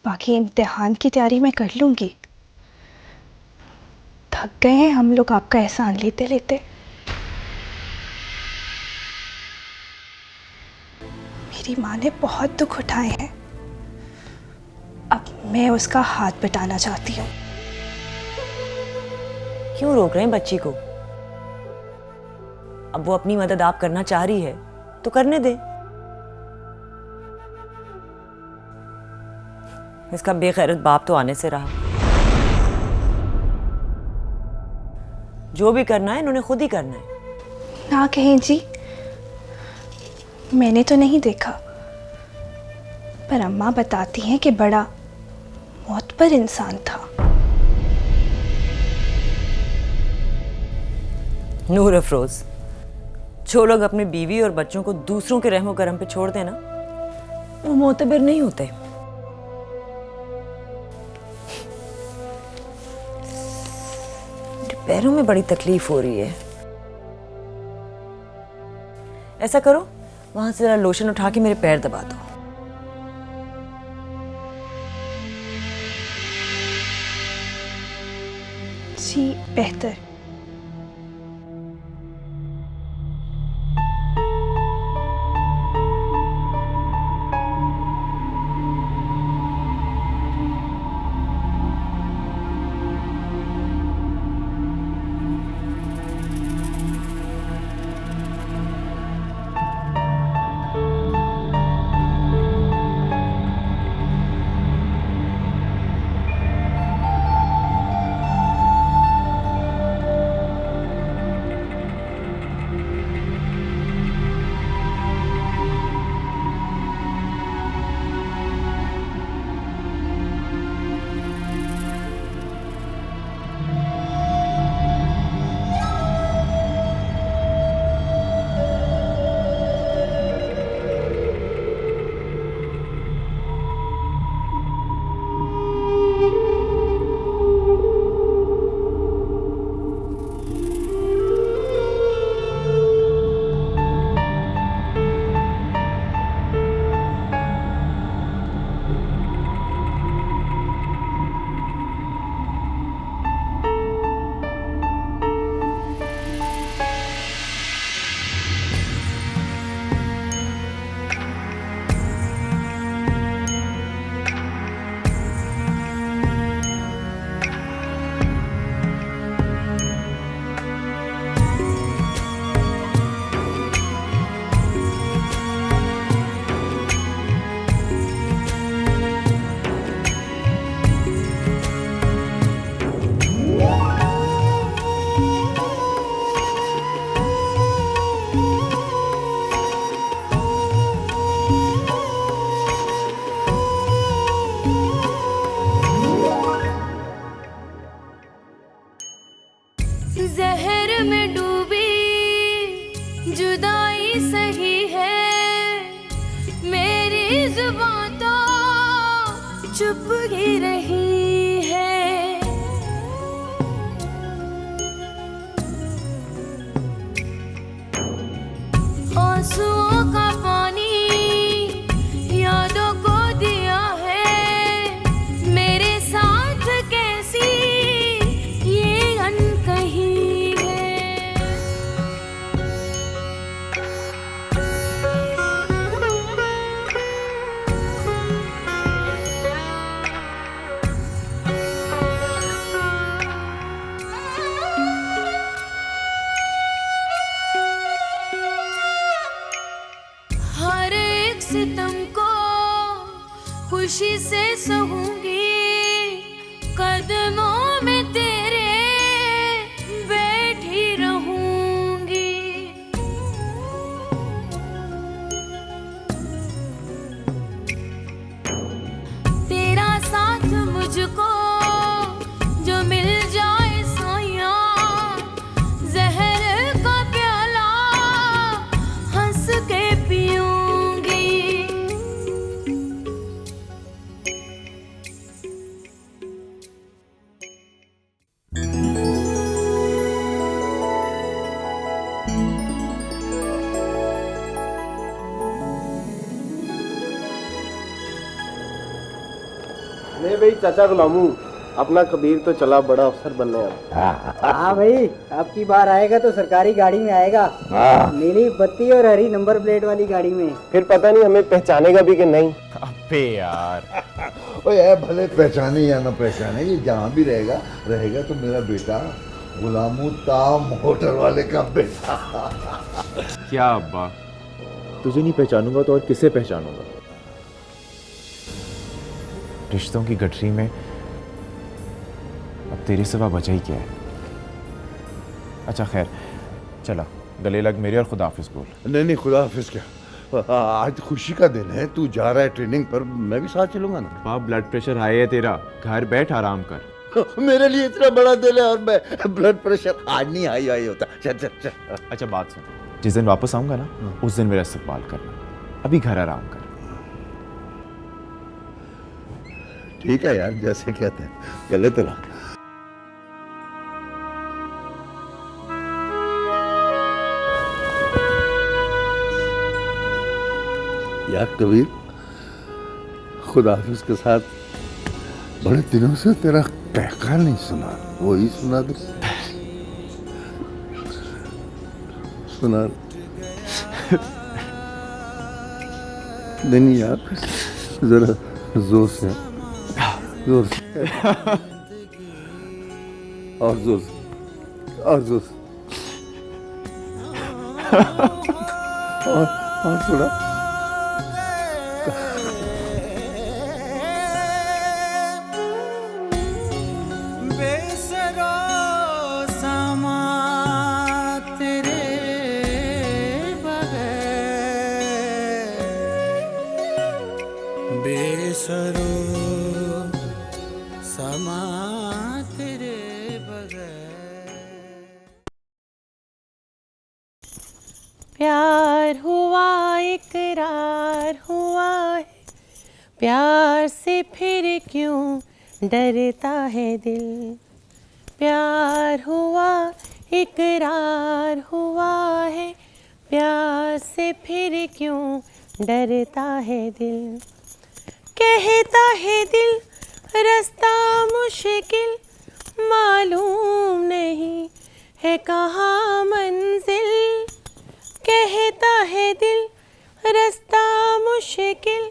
बाकी इम्तिहान की तैयारी मैं कर लूंगी। थक गए हैं हम लोग आपका एहसान लेते लेते। मेरी माँ ने बहुत दुख उठाए हैं, अब मैं उसका हाथ बटाना चाहती हूँ। क्यों रोक रहे हैं बच्ची को? अब वो अपनी मदद आप करना चाह रही है तो करने दे। इसका बेगैरत बाप तो आने से रहा। जो भी करना है इन्होंने खुद ही करना है। ना कहें जी, मैंने तो नहीं देखा, पर अम्मा बताती हैं कि बड़ा मौत पर इंसान था। नूर अफरोज, जो लोग अपनी बीवी और बच्चों को दूसरों के रहमो करम पे छोड़ देना, वो मोतबर नहीं होते। मेरे पैरों में बड़ी तकलीफ हो रही है। ऐसा करो, वहां से जरा लोशन उठा के मेरे पैर दबा दो। जी बेहतर। जहर में डूबी जुदाई सही है, मेरी जुबान तो चुप ही रही है। आंसुओं का पानी यादों को दिया है, मेरे साथ कैसी ये अनकही है। हर एक सितम को खुशी से सहूंगी, कदमों में तेरे बैठी रहूंगी। तेरा साथ मुझको जो मिल जाए साया, जहर का प्याला हंस के पीऊंगी। नहीं भाई चाचा को लामू, अपना कबीर तो चला बड़ा अफसर बनने अब। हाँ भाई, अब की बार आएगा तो सरकारी गाड़ी में आएगा, नीली बत्ती और हरी नंबर प्लेट वाली गाड़ी में। फिर पता नहीं हमें पहचानेगा भी कि नहीं। अबे यार, ओए भले पहचाने या ना पहचाने, ये जहाँ भी रहेगा रहेगा तो मेरा बेटा, गुलामू ताम होटल वाले का बेटा। क्या अब्बा, तुझे नहीं पहचानूंगा तो और किसे पहचानूंगा? रिश्तों की गठरी में अब तेरे सिवा बचा ही क्या है? अच्छा खैर, चला गले लग मेरे और खुदाफिज बोल। नहीं खुदा हाफिज क्या, आज खुशी का दिन है, तू जा रहा है ट्रेनिंग पर, मैं भी साथ चलूंगा ना। बाप ब्लड प्रेशर हाई है तेरा, घर बैठ आराम कर। मेरे लिए इतना बड़ा दिल है और मैं ब्लड प्रेशर आज नहीं हाई होता। चल चल चल। अच्छा बात सुन, जिस दिन वापस आऊंगा ना, उस दिन मेरा इस्तकबाल करना, अभी घर आराम कर। ठीक है यार, जैसे कहते हैं, चले तेरा। यार कबीर, खुदा हाफिज के साथ बड़े दिनों से तेरा कहका नहीं सुना, वही सुना दो। सुना नहीं यार, जरा जोर से, जोर से और जोर से, और जोर से, और थोड़ा। प्यार हुआ इकरार हुआ है, प्यार से फिर क्यों डरता है दिल। प्यार हुआ इकरार हुआ है, प्यार से फिर क्यों डरता है दिल। कहता है दिल रास्ता मुश्किल, मालूम नहीं है कहाँ मंजिल। कहता है दिल रास्ता मुश्किल,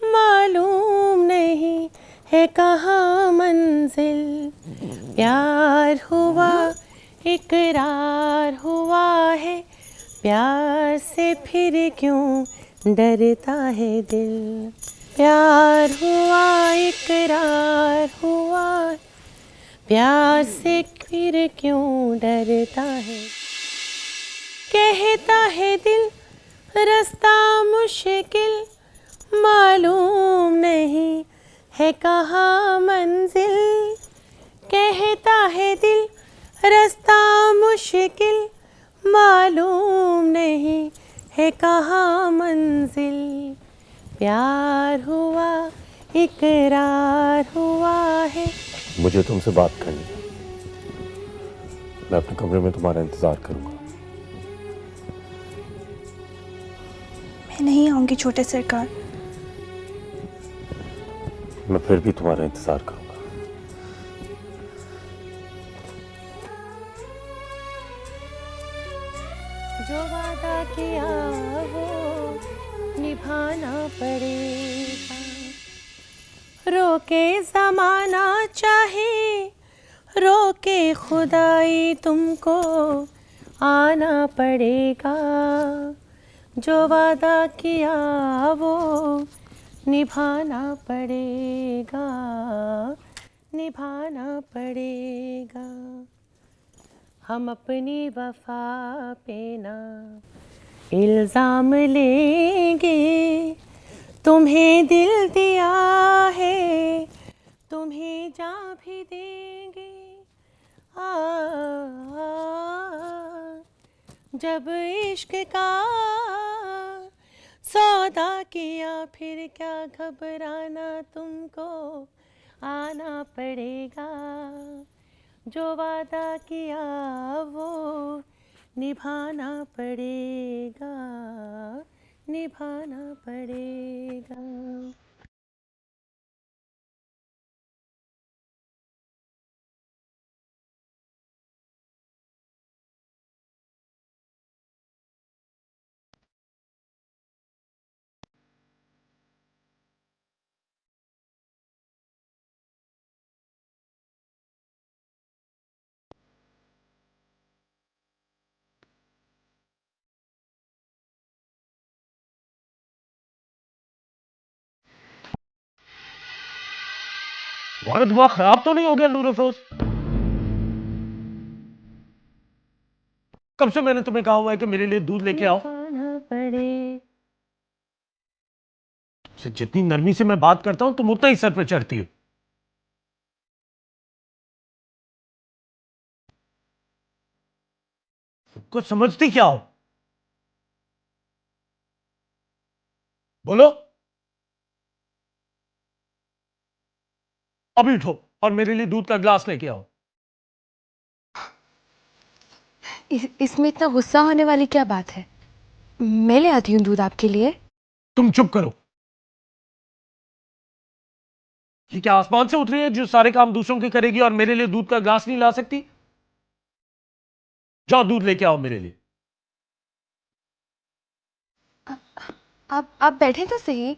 मालूम नहीं है कहाँ मंजिल। प्यार हुआ इकरार हुआ है, प्यार से फिर क्यों डरता है दिल। प्यार हुआ इकरार हुआ, प्यार से फिर क्यों डरता है। कहता है दिल रास्ता मुश्किल, मालूम नहीं है कहाँ मंजिल। कहता है दिल रास्ता है कहाँ मंजिल, प्यार हुआ इकरार हुआ है। मुझे तुमसे बात करनी है। मैं अपने कमरे में तुम्हारा इंतजार करूंगा। मैं नहीं आऊंगी छोटे सरकार। मैं फिर भी तुम्हारा इंतजार करूंगा। जो वादा किया वो निभाना पड़ेगा, रोके जमाना चाहे रोके खुदाई तुमको आना पड़ेगा। जो वादा किया वो निभाना पड़ेगा, निभाना पड़ेगा। हम अपनी वफा पे ना इल्ज़ाम लेंगे, तुम्हें दिल दिया है तुम्हें जान भी देंगे। जब इश्क का सौदा किया फिर क्या घबराना, तुमको आना पड़ेगा। जो वादा किया वो निभाना पड़ेगा, निभाना पड़ेगा। तुम्हारा दिमाग खराब तो नहीं हो गया नूर अफरोज? कब से मैंने तुम्हें कहा हुआ है कि मेरे लिए दूध लेके आओ? जितनी नरमी से मैं बात करता हूं तुम उतना ही सर पे चढ़ती हो। कुछ समझती क्या हो? बोलो। अभी उठो और मेरे लिए दूध का ग्लास लेके आओ। इसमें इतना गुस्सा होने वाली क्या बात है? मैं ले आती हूँ दूध आपके लिए। तुम चुप करो। ये क्या आसमान से उतरी है जो सारे काम दूसरों के करेगी और मेरे लिए दूध का ग्लास नहीं ला सकती? जाओ दूध लेके आओ मेरे लिए। आप बैठे तो सही।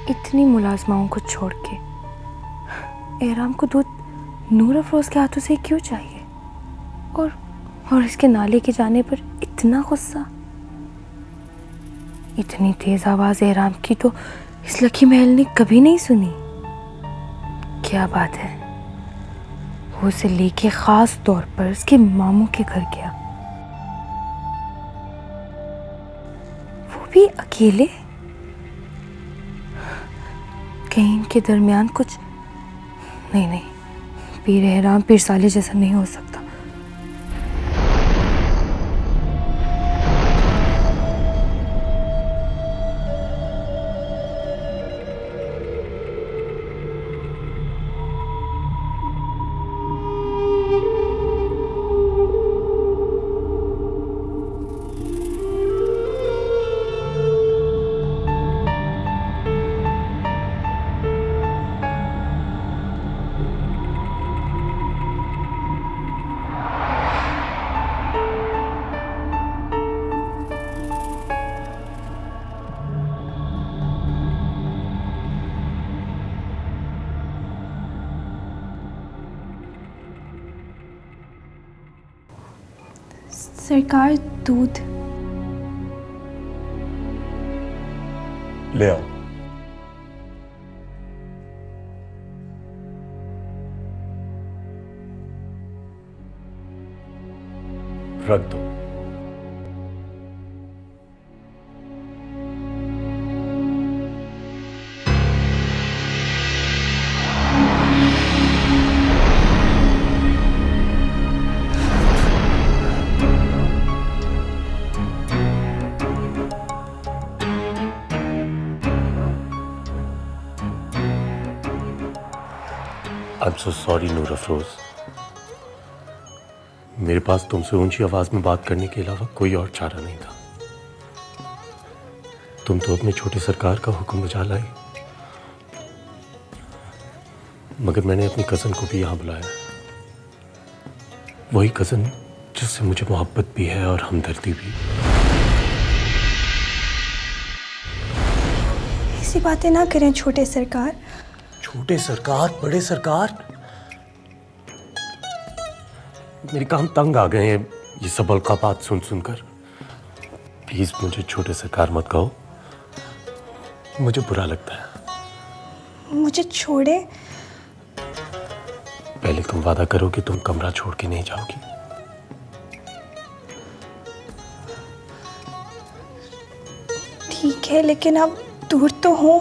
इतनी मुलाजमाओं को छोड़ के एहराम को दूध नूर अफरोज के हाथों से क्यों चाहिए? और इसके नाले के जाने पर इतना गुस्सा। इतनी तेज आवाज एहराम की तो इस लकी महल ने कभी नहीं सुनी। क्या बात है, वो उसे लेके खास तौर पर उसके मामू के घर गया, वो भी अकेले। कहीं इनके दरमियान कुछ नहीं, पीर एहराम पीर साले जैसा नहीं हो सकता। सरकार दूध ले आओ। रख दो। I'm so sorry नूर अफरोज। मेरे पास तुमसे ऊंची आवाज में बात करने के अलावा कोई और चारा नहीं था। तुम तो अपनी छोटी सरकार का हुक्म बजा लाई, मगर मैंने अपनी कजन को भी यहाँ बुलाया। वही कजन जिससे मुझे मोहब्बत भी है और हमदर्दी भी। ऐसी बातें ना करें छोटे सरकार। छोटे सरकार, बड़े सरकार, मेरे कान तंग आ गए हैं ये सब अलकाबात सुन सुनकर। प्लीज मुझे छोटे सरकार मत कहो, मुझे बुरा लगता है। मुझे छोड़े। पहले तुम वादा करो कि तुम कमरा छोड़ के नहीं जाओगी। ठीक है, लेकिन अब दूर तो हो।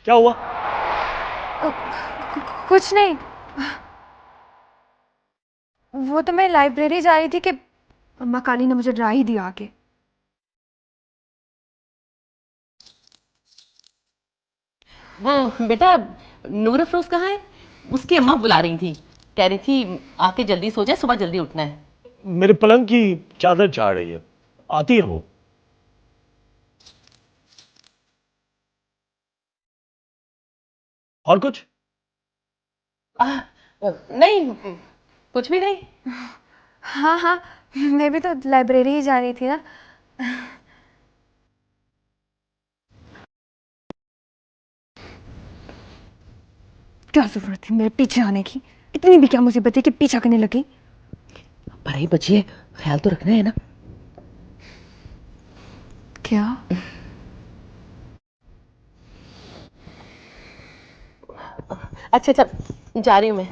क्या हुआ? कुछ नहीं, वो तो मैं लाइब्रेरी जा रही थी कि अम्मा काली ने मुझे डरा ही दिया आके। वो बेटा नूर अफरोज कहाँ है? उसकी अम्मा बुला रही थी, कह रही थी आके जल्दी सो जाए, सुबह जल्दी उठना है। मेरे पलंग की चादर चाह रही है, आती है वो। और कुछ? नहीं, कुछ भी नहीं। हाँ हाँ, मैं भी तो लाइब्रेरी ही जा रही थी ना। क्या जरूरत थी मेरे पीछे आने की? इतनी भी क्या मुसीबत है कि पीछा करने लगी? पढ़ाई बची है, ख्याल तो रखना है ना। क्या? अच्छा अच्छा, जा रही हूँ मैं।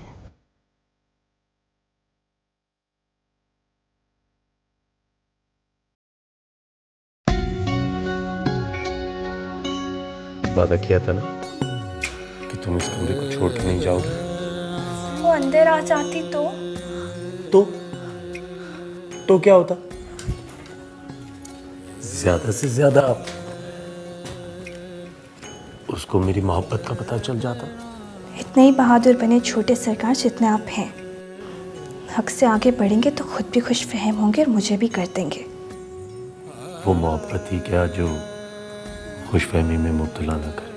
वादा किया था ना कि तुम इस कमरे को छोड़ के नहीं जाओगी। वो अंदर आ जाती तो क्या होता? ज्यादा से ज्यादा उसको मेरी मोहब्बत का पता चल जाता। इतने ही बहादुर बने छोटे सरकार जितने आप हैं। हक से आगे बढ़ेंगे तो खुद भी खुश फहम होंगे और मुझे भी कर देंगे। वो मोहब्बत ही क्या जो खुशफहमी में मुब्तला ना करे।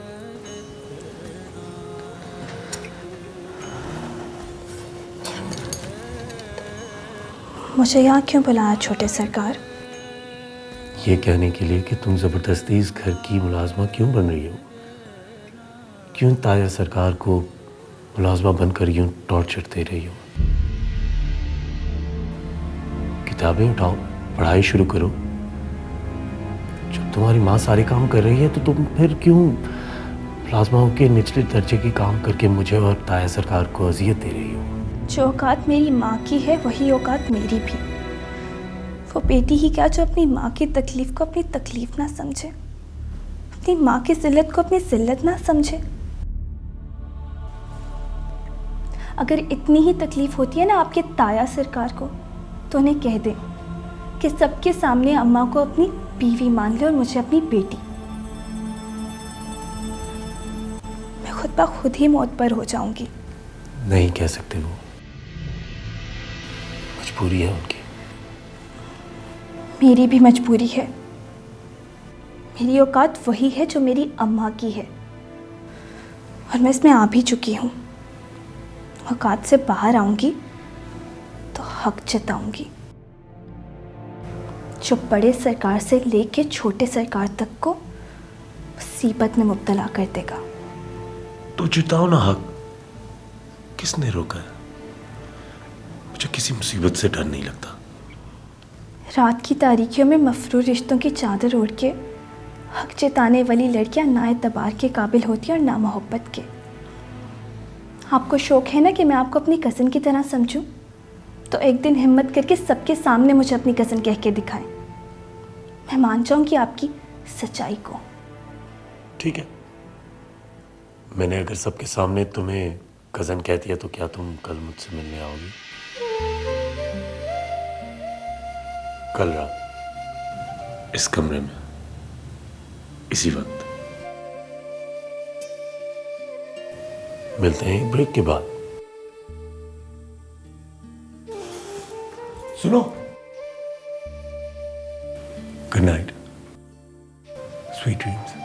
मुझे यहाँ क्यों बुलाया छोटे सरकार? ये कहने के लिए कि तुम जबरदस्ती इस घर की मुलाजमा क्यों बन रही हो। क्यों ताया सरकार को मुलाजमा बनकर यूं टॉर्चर दे रही हो। किताबें उठाओ, पढ़ाई शुरू करो। जब तुम्हारी माँ सारे काम कर रही है तो तुम फिर क्यों मुलाजमाओं के निचले दर्जे के काम करके मुझे और ताया सरकार को अजियत दे रही हो। जो औकात मेरी माँ की है वही औकात मेरी भी। वो बेटी ही क्या जो अपनी माँ की तकलीफ को अपनी तकलीफ ना समझे, अपनी माँ की जिल्लत को अपनी जिल्लत ना समझे। अगर इतनी ही तकलीफ होती है ना आपके ताया सरकार को, तो उन्हें कह दें कि सबके सामने अम्मा को अपनी बीवी मान ले और मुझे अपनी बेटी। मैं खुद ब खुद ही मौत पर हो जाऊंगी। नहीं कह सकते, वो मजबूरी है उनकी। मेरी भी मजबूरी है। मेरी औकात वही है जो मेरी अम्मा की है, और मैं इसमें आ भी चुकी हूँ। औकात से बाहर आऊंगी तो हक जताऊंगी। जो बड़े सरकार से लेके छोटे सरकार तक को मुसीबत में मुब्तला कर देगा। तो जताओ ना हक, किसने रोका है? मुझे किसी मुसीबत से डर नहीं लगता। रात की तारीकियों में मफरू रिश्तों की चादर ओढ़ के हक जताने वाली लड़कियां ना एतबार के काबिल होती हैं और ना मोहब्बत के। आपको शौक है ना कि मैं आपको अपनी कज़न की तरह समझूं, तो एक दिन हिम्मत करके सबके सामने मुझे अपनी कज़न कह के दिखाएं। मैं मान जाऊंगी आपकी सच्चाई को। ठीक है, मैंने अगर सबके सामने तुम्हें कज़न कह दिया तो क्या तुम कल मुझसे मिलने आओगी? कल रात इस कमरे में इसी वक्त। मिलते हैं ब्रेक के बाद। सुनो, गुड नाइट, स्वीट ड्रीम्स।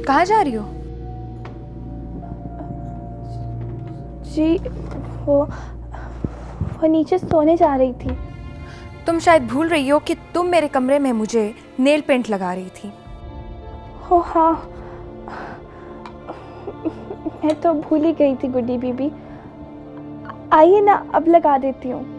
कहाँ जा रही हो? जी वो नीचे सोने जा रही थी। तुम शायद भूल रही हो कि तुम मेरे कमरे में मुझे नेल पेंट लगा रही थी। हो हाँ, मैं तो भूल ही गई थी गुड्डी बीबी। आइए ना, अब लगा देती हूँ।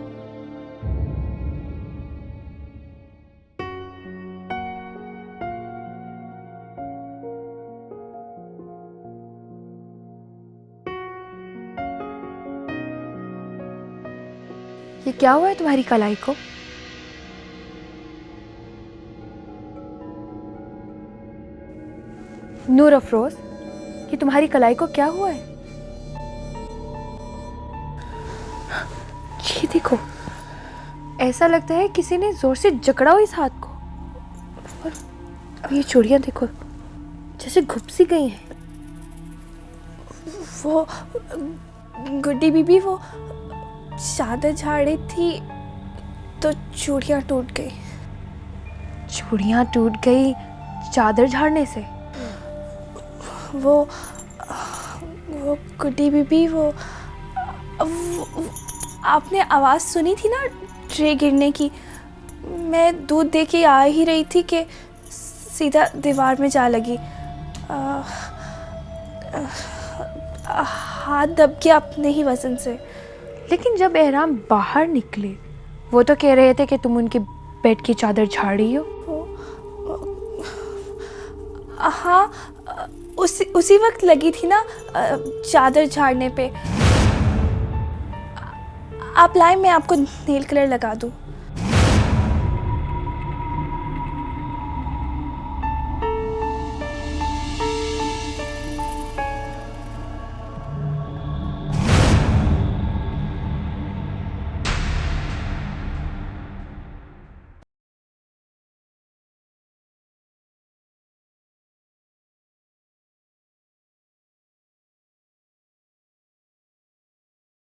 ये क्या हुआ है तुम्हारी कलाई को? नूर अफरोज, कि तुम्हारी कलाई को क्या हुआ है? ये देखो, ऐसा लगता है किसी ने जोर से जकड़ा हो इस हाथ को। और अब ये चूड़ियां देखो, जैसे घुप सी गई हैं। वो गुड्डी बीबी वो चादर झाड़ी थी तो चूड़ियां टूट गई। चूड़ियां टूट गई चादर झाड़ने से? वो गुड्डी बीबी वो आपने आवाज़ सुनी थी ना ट्रे गिरने की? मैं दूध दे के आ ही रही थी कि सीधा दीवार में जा लगी। हाथ दब गया अपने ही वजन से। लेकिन जब एहराम बाहर निकले वो तो कह रहे थे कि तुम उनके बेड की चादर झाड़ रही हो। हाँ, उसी वक्त लगी थी ना चादर झाड़ने पे। आप लाए, मैं आपको नेल कलर लगा दूँ।